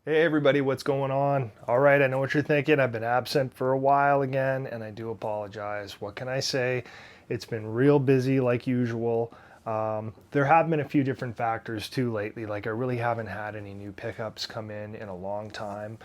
Hey everybody, what's going on? All right, I know what you're thinking. I've been absent for a while again, and I do apologize. What can I say? It's been real busy like usual. There have been a few different factors too lately. Like I really haven't had any new pickups come in a long time.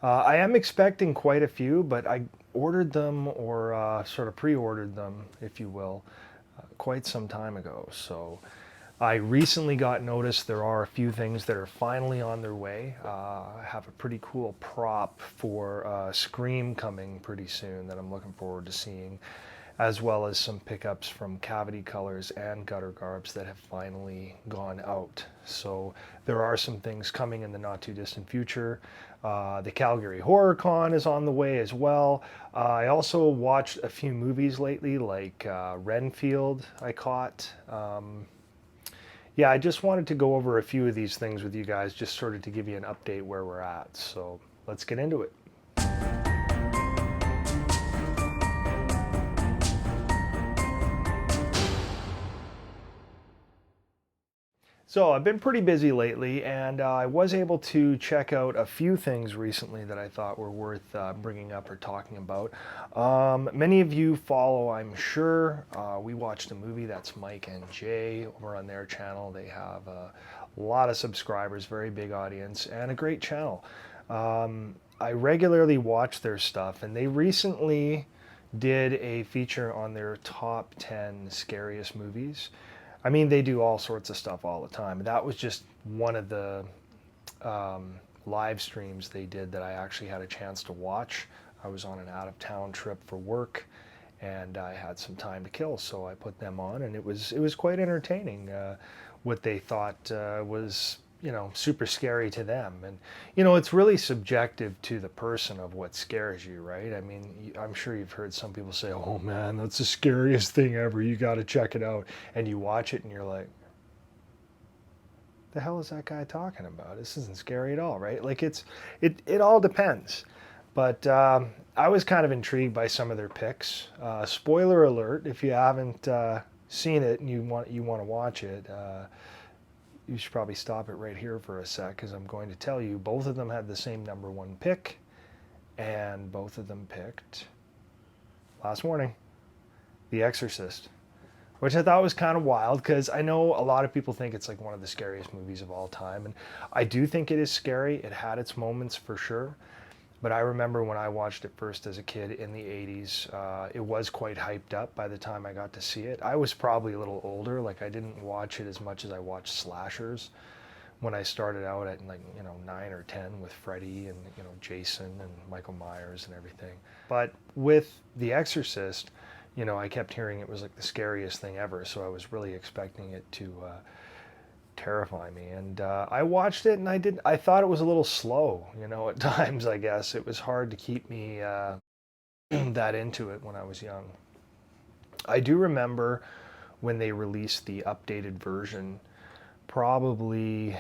I am expecting quite a few, but I ordered them or sort of pre-ordered them, if you will, quite some time ago. So I recently got notice there are a few things that are finally on their way. I have a pretty cool prop for Scream coming pretty soon that I'm looking forward to seeing, as well as some pickups from Cavity Colors and Gutter Garbs that have finally gone out. So there are some things coming in the not too distant future. The Calgary Horrorcon is on the way as well. I also watched a few movies lately, like Renfield I caught. Yeah, I just wanted to go over a few of these things with you guys, just sort of to give you an update where we're at. So let's get into it. So I've been pretty busy lately, and I was able to check out a few things recently that I thought were worth bringing up or talking about. Many of you follow, I'm sure. We watched a movie, that's Mike and Jay over on their channel. They have a lot of subscribers, very big audience, and a great channel. I regularly watch their stuff, and they recently did a feature on their top 10 scariest movies. I mean, they do all sorts of stuff all the time. That was just one of the live streams they did that I actually had a chance to watch. I was on an out-of-town trip for work, and I had some time to kill, so I put them on, and it was quite entertaining. What they thought was super scary to them, and it's really subjective to the person of what scares you, right? I mean, I'm sure you've heard some people say, oh man, that's the scariest thing ever, you got to check it out, and you watch it and you're like, the hell is that guy talking about? This isn't scary at all, right? Like it all depends. But I was kind of intrigued by some of their picks. Spoiler alert: if you haven't seen it and you want to watch it, you should probably stop it right here for a sec, because I'm going to tell you both of them had the same number one pick, and both of them picked last morning, The Exorcist, which I thought was kind of wild because I know a lot of people think it's like one of the scariest movies of all time, and I do think it is scary. It had its moments for sure. But I remember when I watched it first as a kid in the 80s, it was quite hyped up by the time I got to see it. I was probably a little older, like I didn't watch it as much as I watched slashers when I started out at 9 or 10 with Freddy and Jason and Michael Myers and everything. But with The Exorcist, I kept hearing it was like the scariest thing ever, so I was really expecting it to terrify me. And I watched it, and I thought it was a little slow, at times. I guess it was hard to keep me that into it when I was young. I do remember when they released the updated version, probably,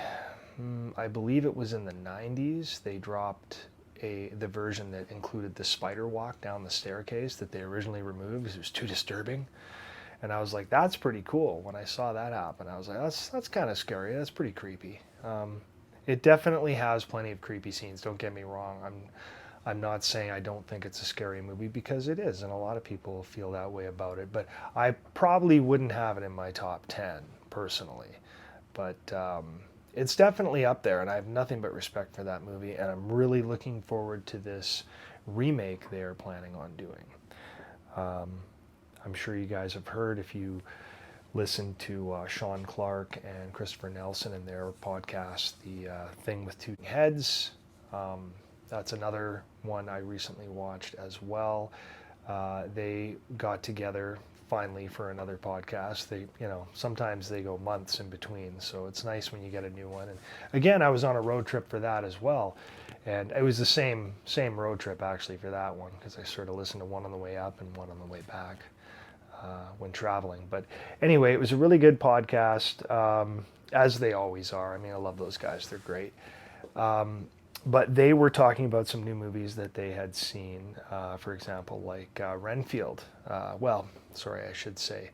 I believe it was in the 90s. They dropped the version that included the spider walk down the staircase that they originally removed because it was too disturbing. And I was like, that's pretty cool. When I saw that happen, I was like, that's kind of scary. That's pretty creepy. It definitely has plenty of creepy scenes. Don't get me wrong. I'm not saying I don't think it's a scary movie, because it is, and a lot of people feel that way about it. But I probably wouldn't have it in my top 10 personally. But it's definitely up there, and I have nothing but respect for that movie. And I'm really looking forward to this remake they're planning on doing. I'm sure you guys have heard, if you listen to Sean Clark and Christopher Nelson and their podcast, The Thing with Two Heads. That's another one I recently watched as well. They got together finally for another podcast. They, sometimes they go months in between, so it's nice when you get a new one. And again, I was on a road trip for that as well, and it was the same road trip actually for that one, because I sort of listened to one on the way up and one on the way back when traveling. But anyway, it was a really good podcast, as they always are. I mean, I love those guys; they're great. But they were talking about some new movies that they had seen, for example, like Renfield. Well, sorry, I should say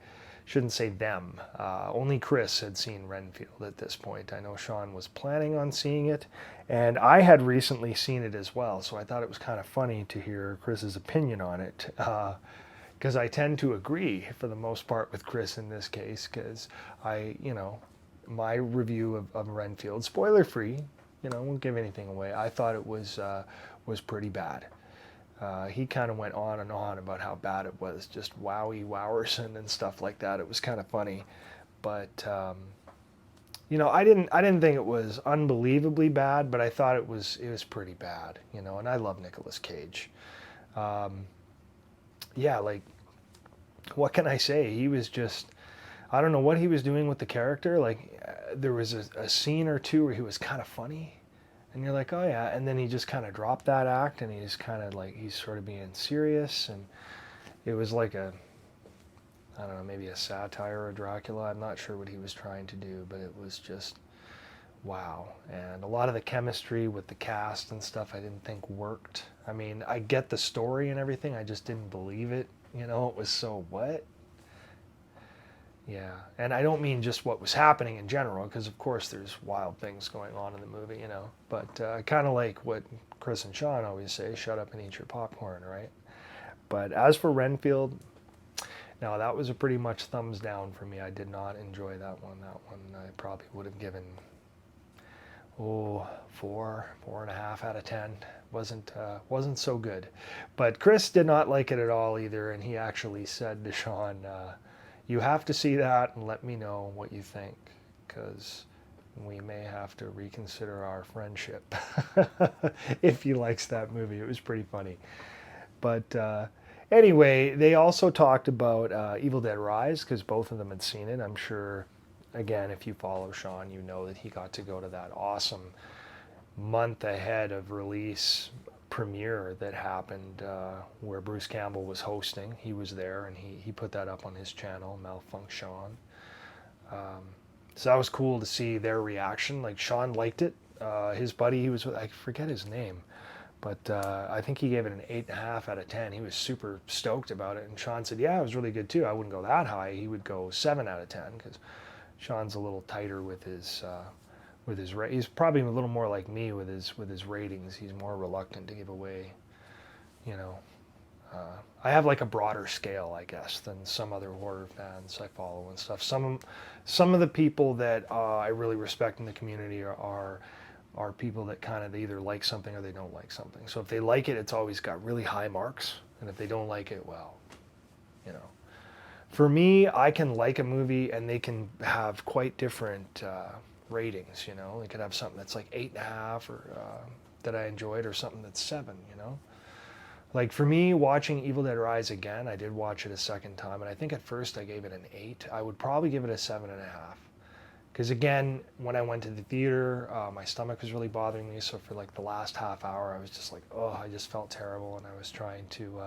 shouldn't say them. Only Chris had seen Renfield at this point. I know Sean was planning on seeing it, and I had recently seen it as well, so I thought it was kind of funny to hear Chris's opinion on it, because I tend to agree for the most part with Chris in this case, because my review of Renfield, spoiler free, won't give anything away. I thought it was pretty bad. He kind of went on and on about how bad it was, just wowie wowerson and stuff like that. It was kind of funny, but I didn't think it was unbelievably bad, but I thought it was pretty bad, and I love Nicolas Cage. Yeah, like, what can I say? He was just, I don't know what he was doing with the character. Like, there was a scene or two where he was kind of funny. And you're like, oh yeah, and then he just kind of dropped that act, and he's kind of like, he's sort of being serious, and it was like I don't know, maybe a satire of Dracula. I'm not sure what he was trying to do, but it was just, wow. And a lot of the chemistry with the cast and stuff I didn't think worked. I mean, I get the story and everything, I just didn't believe it. It was so, what? Yeah, and I don't mean just what was happening in general, because of course there's wild things going on in the movie, but kind of like what Chris and Sean always say, shut up and eat your popcorn, right? But as for Renfield, no, that was a pretty much thumbs down for me. I did not enjoy that one. That one I probably would have given, 4.5 out of 10. Wasn't so good. But Chris did not like it at all either, and he actually said to Sean, you have to see that and let me know what you think, because we may have to reconsider our friendship if he likes that movie. It was pretty funny. But anyway, they also talked about Evil Dead Rise, because both of them had seen it. I'm sure, again, if you follow Sean, you know that he got to go to that awesome month ahead of release premiere that happened where Bruce Campbell was hosting. He was there, and he put that up on his channel, Malfunction. So that was cool to see their reaction. Like, Sean liked it. His buddy he was with, I forget his name, but I think he gave it an 8.5 out of 10. He was super stoked about it, and Sean said, yeah, it was really good too. I wouldn't go that high. He would go 7 out of 10, because Sean's a little tighter with his he's probably a little more like me with his ratings. He's more reluctant to give away, I have like a broader scale, I guess, than some other horror fans I follow and stuff. Some of the people that I really respect in the community are people that kind of, they either like something or they don't like something. So if they like it, it's always got really high marks, and if they don't like it, well, For me, I can like a movie and they can have quite different ratings, They could have something that's like 8.5 or that I enjoyed, or something that's 7, Like, for me, watching Evil Dead Rise again, I did watch it a second time, and I think at first I gave it an 8. I would probably give it a 7.5. Because again, when I went to the theater, my stomach was really bothering me, so for like the last half hour, I was just like, oh, I just felt terrible, and I was trying to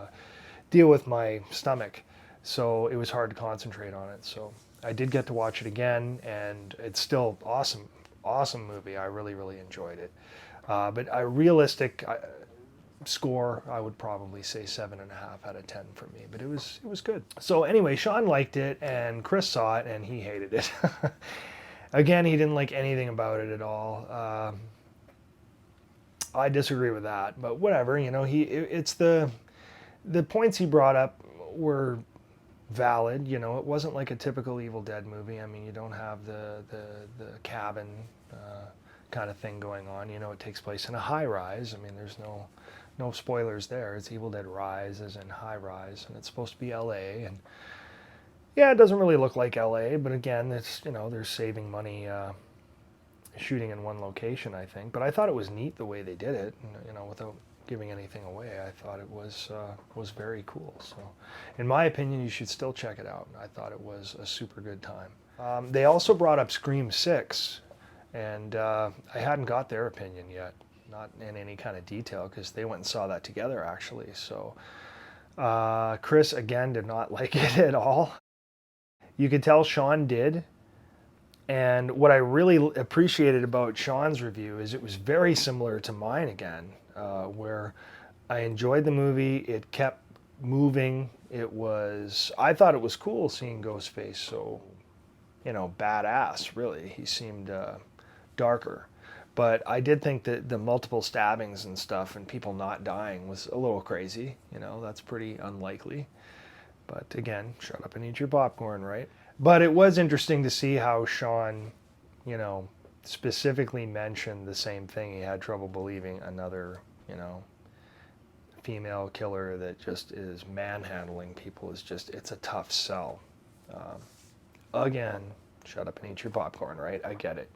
deal with my stomach. So it was hard to concentrate on it. So I did get to watch it again, and it's still awesome movie. I really, really enjoyed it. But a realistic score, I would probably say 7.5 out of 10 for me. But it was good. So anyway, Sean liked it, and Chris saw it, and he hated it. Again, he didn't like anything about it at all. I disagree with that, but whatever. It's the points he brought up were valid. It wasn't like a typical Evil Dead movie. I mean, you don't have the cabin kind of thing going on. It takes place in a high rise. I mean, there's no spoilers there. It's Evil Dead Rise as in high rise, and it's supposed to be LA, and yeah, it doesn't really look like LA, but again, it's, they're saving money shooting in one location, I think. But I thought it was neat the way they did it, without giving anything away. I thought it was very cool. So in my opinion, you should still check it out. I thought it was a super good time. They also brought up Scream 6, and I hadn't got their opinion yet, not in any kind of detail, because they went and saw that together, actually. So Chris, again, did not like it at all. You could tell Sean did. And what I really appreciated about Sean's review is it was very similar to mine again, where I enjoyed the movie. It kept moving. I thought it was cool seeing Ghostface so, badass, really. He seemed darker. But I did think that the multiple stabbings and stuff and people not dying was a little crazy. That's pretty unlikely. But again, shut up and eat your popcorn, right? But it was interesting to see how Sean, specifically mentioned the same thing. He had trouble believing another, female killer that just is manhandling people it's a tough sell. Again, shut up and eat your popcorn, right? I get it.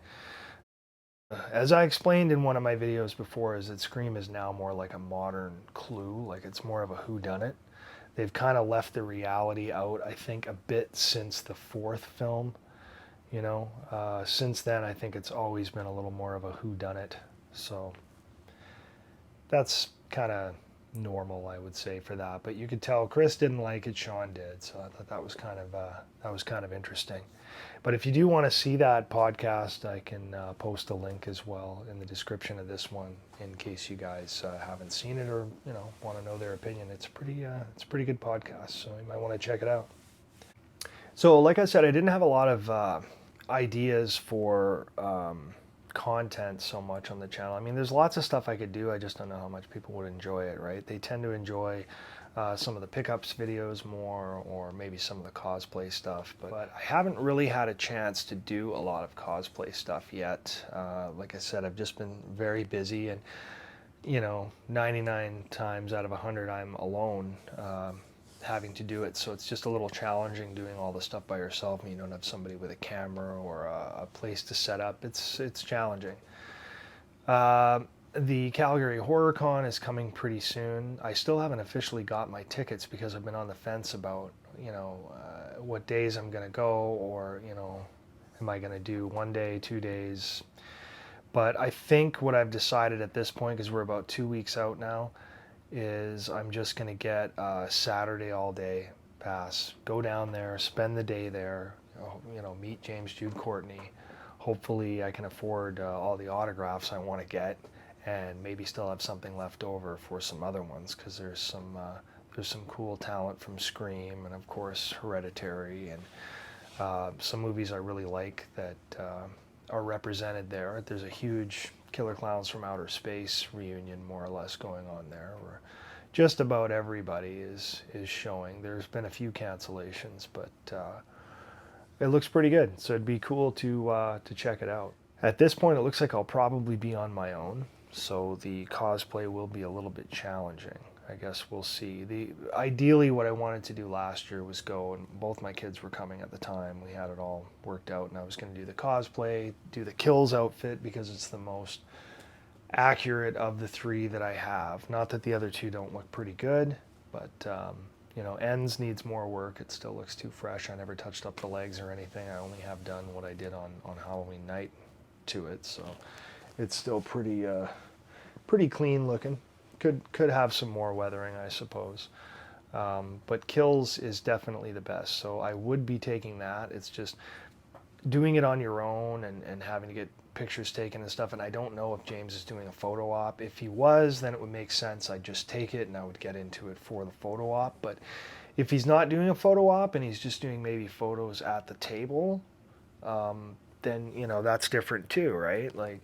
As I explained in one of my videos before, is that Scream is now more like a modern Clue, like it's more of a whodunit. They've kind of left the reality out, I think, a bit since the fourth film. Since then, I think it's always been a little more of a whodunit. So that's kind of normal, I would say, for that. But you could tell Chris didn't like it, Sean did. So I thought that was kind of interesting. But if you do want to see that podcast, I can post a link as well in the description of this one in case you guys haven't seen it or want to know their opinion. It's a pretty good podcast, so you might want to check it out. So, like I said, I didn't have a lot of ideas for content so much on the channel. I mean, there's lots of stuff I could do. I just don't know how much people would enjoy it, right? They tend to enjoy some of the pickups videos more, or maybe some of the cosplay stuff, but I haven't really had a chance to do a lot of cosplay stuff yet. Like I said, I've just been very busy, and 99 times out of 100 I'm alone having to do it, so it's just a little challenging doing all the stuff by yourself and you don't have somebody with a camera or a place to set up. It's challenging. The Calgary Horrorcon is coming pretty soon. I still haven't officially got my tickets because I've been on the fence about, what days I'm going to go, or, am I going to do 1 day, 2 days? But I think what I've decided at this point, because we're about 2 weeks out now, is I'm just going to get a Saturday all day pass. Go down there, spend the day there, meet James Jude Courtney. Hopefully I can afford all the autographs I want to get, and maybe still have something left over for some other ones, because there's some cool talent from Scream and of course Hereditary, and some movies I really like that are represented there. There's a huge Killer Clowns from Outer Space reunion more or less going on there, where just about everybody is showing. There's been a few cancellations, but it looks pretty good, so it'd be cool to check it out. At this point, it looks like I'll probably be on my own, so the cosplay will be a little bit challenging. I guess we'll see. Ideally, what I wanted to do last year was go, and both my kids were coming at the time. We had it all worked out, and I was going to do the cosplay, do the Kills outfit, because it's the most accurate of the three that I have. Not that the other two don't look pretty good, but Ends needs more work. It still looks too fresh. I never touched up the legs or anything. I only have done what I did on Halloween night to it, so it's still pretty clean looking. Could have some more weathering, I suppose. But Kills is definitely the best, so I would be taking that. It's just doing it on your own and having to get pictures taken and stuff, and I don't know if James is doing a photo op. If he was, then it would make sense. I'd just take it and I would get into it for the photo op. But if he's not doing a photo op and he's just doing maybe photos at the table, then that's different too, right? Like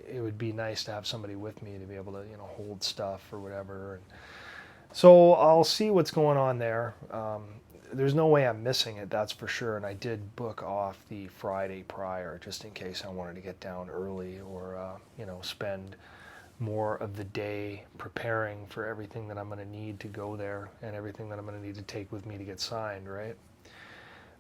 it would be nice to have somebody with me to be able to hold stuff or whatever. And so I'll see what's going on there. There's no way I'm missing it, that's for sure. And I did book off the Friday prior just in case I wanted to get down early, or spend more of the day preparing for everything that I'm going to need to go there and everything that I'm going to need to take with me to get signed, right?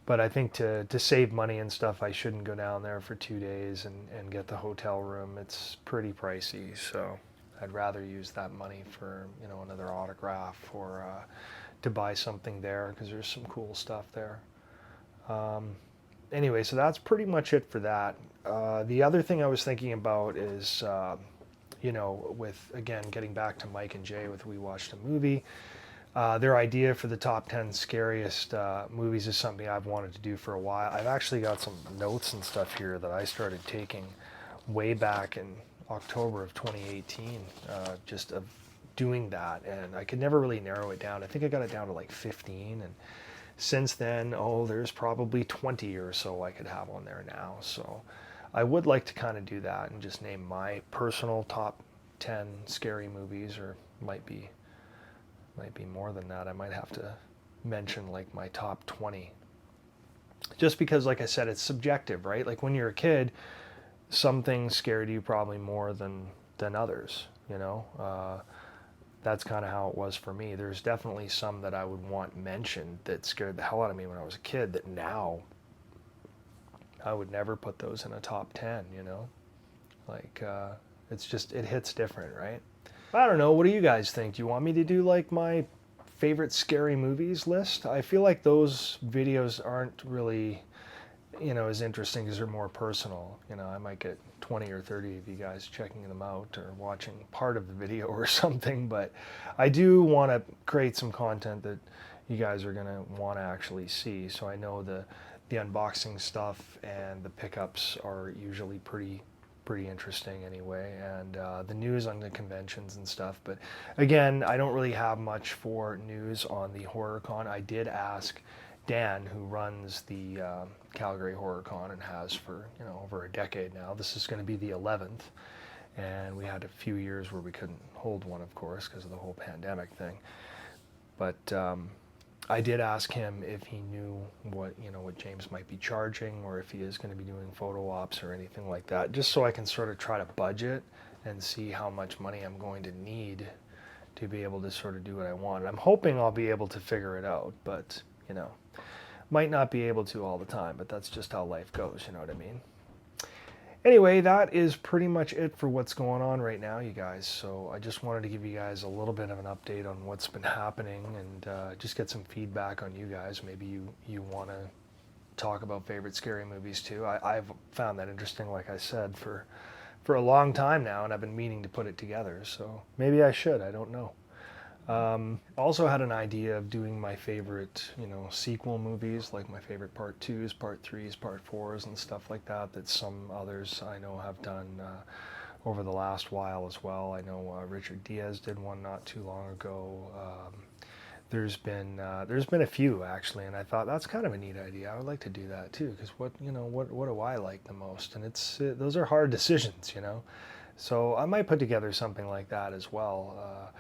But I think to save money and stuff, I shouldn't go down there for 2 days and get the hotel room. It's pretty pricey, so I'd rather use that money for another autograph, or to buy something there, because there's some cool stuff there. Anyway, so that's pretty much it for that. The other thing I was thinking about is, with, again, getting back to Mike and Jay with We Watched a Movie, their idea for the top 10 scariest movies is something I've wanted to do for a while. I've actually got some notes and stuff here that I started taking way back in October of 2018, just of doing that, and I could never really narrow it down. I think I got it down to like 15, and since then, oh, there's probably 20 or so I could have on there now. So I would like to kind of do that and just name my personal top 10 scary movies, or might be more than that. I might have to mention like my top 20. Just because, like I said, it's subjective, right? Like when you're a kid, some things scared you probably more than others, you know? That's kind of how it was for me. There's definitely some that I would want mentioned that scared the hell out of me when I was a kid that now I would never put those in a top 10, you know? Like, it's just, it hits different, right? I don't know. What do you guys think? Do you want me to do like my favorite scary movies list? I feel like those videos aren't really, you know, as interesting because they're more personal. You know, I might get 20 or 30 of you guys checking them out or watching part of the video or something, but I do want to create some content that you guys are going to want to actually see. So I know the unboxing stuff and the pickups are usually pretty interesting anyway, and the news on the conventions and stuff. But again, I don't really have much for news on the Horrorcon. I did ask Dan, who runs the Calgary Horrorcon and has for, you know, over a decade now. This is going to be the 11th, and we had a few years where we couldn't hold one, of course, because of the whole pandemic thing. But I did ask him if he knew what, you know, what James might be charging, or if he is going to be doing photo ops or anything like that, just so I can sort of try to budget and see how much money I'm going to need to be able to sort of do what I want. I'm hoping I'll be able to figure it out, but, you know, might not be able to all the time, but that's just how life goes, you know what I mean? Anyway, that is pretty much it for what's going on right now, you guys. So I just wanted to give you guys a little bit of an update on what's been happening, and just get some feedback on you guys. Maybe you want to talk about favorite scary movies too. I've found that interesting, like I said, for a long time now, and I've been meaning to put it together. So maybe I should. I don't know. Also had an idea of doing my favorite, you know, sequel movies, like my favorite part 2s, part 3s, part 4s, and stuff like that, that some others I know have done over the last while as well. I know Richard Diaz did one not too long ago. There's been a few actually, and I thought that's kind of a neat idea. I would like to do that too, because what do I like the most? And those are hard decisions, you know. So I might put together something like that as well.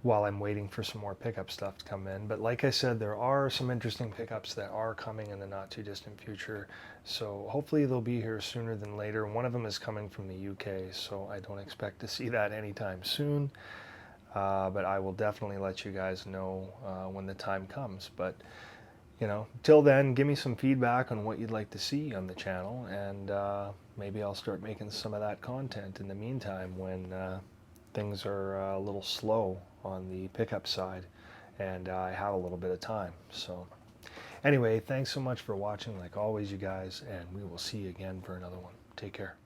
While I'm waiting for some more pickup stuff to come in. But like I said, there are some interesting pickups that are coming in the not too distant future. So hopefully they'll be here sooner than later. One of them is coming from the UK, so I don't expect to see that anytime soon. But I will definitely let you guys know when the time comes. But, you know, till then, give me some feedback on what you'd like to see on the channel, and maybe I'll start making some of that content in the meantime when things are a little slow on the pickup side and I have a little bit of time. So anyway, thanks so much for watching, like always, you guys, and we will see you again for another one. Take care.